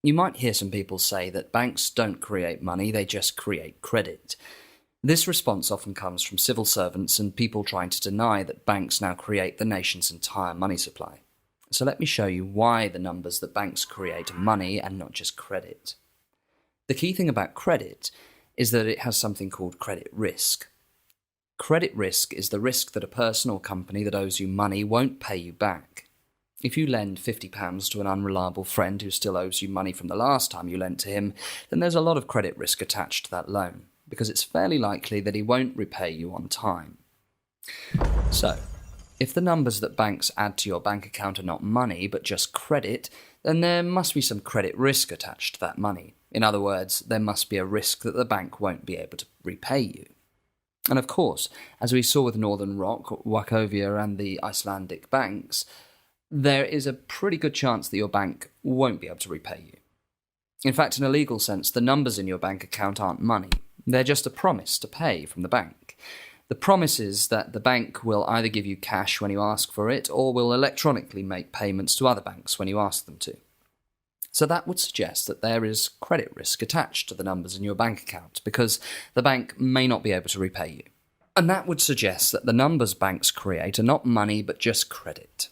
You might hear some people say that banks don't create money, they just create credit. This response often comes from civil servants and people trying to deny that banks now create the nation's entire money supply. So let me show you why the numbers that banks create are money and not just credit. The key thing about credit is that it has something called credit risk. Credit risk is the risk that a person or company that owes you money won't pay you back. If you lend £50 to an unreliable friend who still owes you money from the last time you lent to him, then there's a lot of credit risk attached to that loan, because it's fairly likely that he won't repay you on time. So, if the numbers that banks add to your bank account are not money, but just credit, then there must be some credit risk attached to that money. In other words, there must be a risk that the bank won't be able to repay you. And of course, as we saw with Northern Rock, Wachovia and the Icelandic banks, there is a pretty good chance that your bank won't be able to repay you. In fact, in a legal sense, the numbers in your bank account aren't money. They're just a promise to pay from the bank. The promise is that the bank will either give you cash when you ask for it, or will electronically make payments to other banks when you ask them to. So that would suggest that there is credit risk attached to the numbers in your bank account, because the bank may not be able to repay you. And that would suggest that the numbers banks create are not money, but just credit.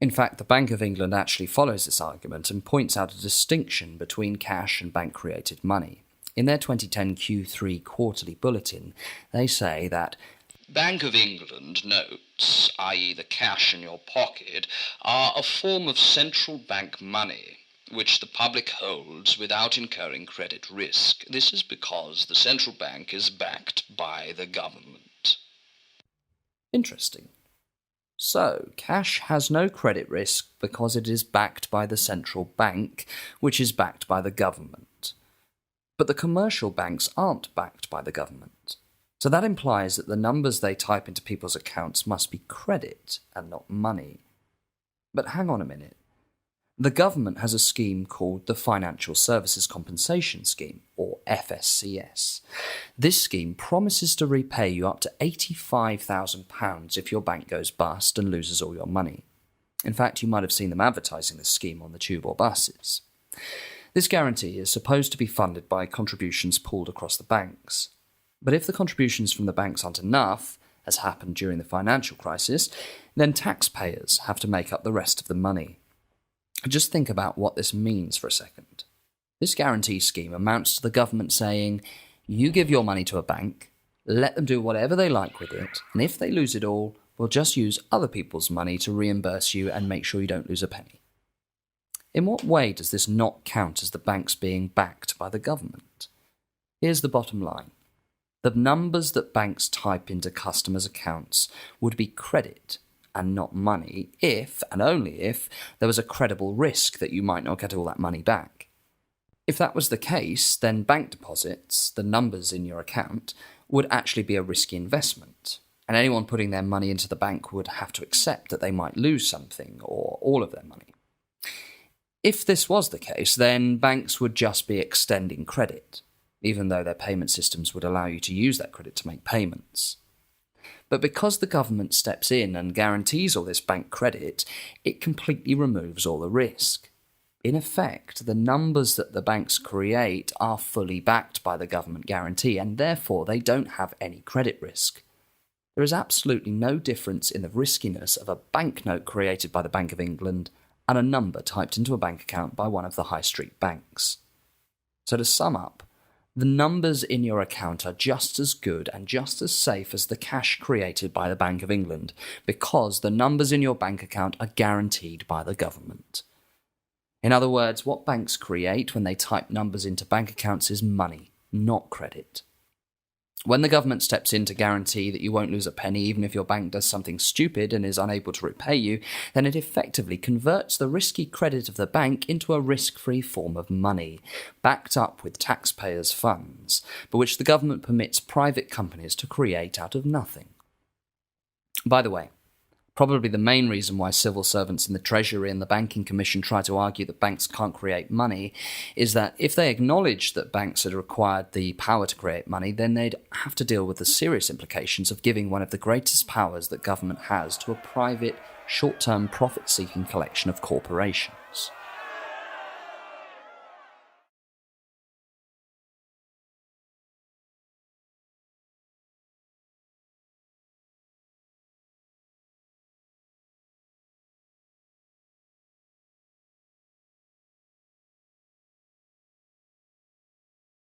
In fact, the Bank of England actually follows this argument and points out a distinction between cash and bank-created money. In their 2010 Q3 quarterly bulletin, they say that Bank of England notes, i.e. the cash in your pocket, are a form of central bank money, which the public holds without incurring credit risk. This is because the central bank is backed by the government. Interesting. So, cash has no credit risk because it is backed by the central bank, which is backed by the government. But the commercial banks aren't backed by the government. So that implies that the numbers they type into people's accounts must be credit and not money. But hang on a minute. The government has a scheme called the Financial Services Compensation Scheme, or FSCS. This scheme promises to repay you up to £85,000 if your bank goes bust and loses all your money. In fact, you might have seen them advertising this scheme on the tube or buses. This guarantee is supposed to be funded by contributions pooled across the banks. But if the contributions from the banks aren't enough, as happened during the financial crisis, then taxpayers have to make up the rest of the money. Just think about what this means for a second. This guarantee scheme amounts to the government saying, you give your money to a bank, let them do whatever they like with it, and if they lose it all, we'll just use other people's money to reimburse you and make sure you don't lose a penny. In what way does this not count as the banks being backed by the government? Here's the bottom line. The numbers that banks type into customers' accounts would be credit and not money if, and only if, there was a credible risk that you might not get all that money back. If that was the case, then bank deposits, the numbers in your account, would actually be a risky investment, and anyone putting their money into the bank would have to accept that they might lose something or all of their money. If this was the case, then banks would just be extending credit, even though their payment systems would allow you to use that credit to make payments. But because the government steps in and guarantees all this bank credit, it completely removes all the risk. In effect, the numbers that the banks create are fully backed by the government guarantee, and therefore they don't have any credit risk. There is absolutely no difference in the riskiness of a banknote created by the Bank of England and a number typed into a bank account by one of the high street banks. So to sum up, the numbers in your account are just as good and just as safe as the cash created by the Bank of England, because the numbers in your bank account are guaranteed by the government. In other words, what banks create when they type numbers into bank accounts is money, not credit. When the government steps in to guarantee that you won't lose a penny even if your bank does something stupid and is unable to repay you, then it effectively converts the risky credit of the bank into a risk-free form of money, backed up with taxpayers' funds, but which the government permits private companies to create out of nothing. By the way, probably the main reason why civil servants in the Treasury and the Banking Commission try to argue that banks can't create money is that if they acknowledge that banks had acquired the power to create money, then they'd have to deal with the serious implications of giving one of the greatest powers that government has to a private, short-term profit-seeking collection of corporations.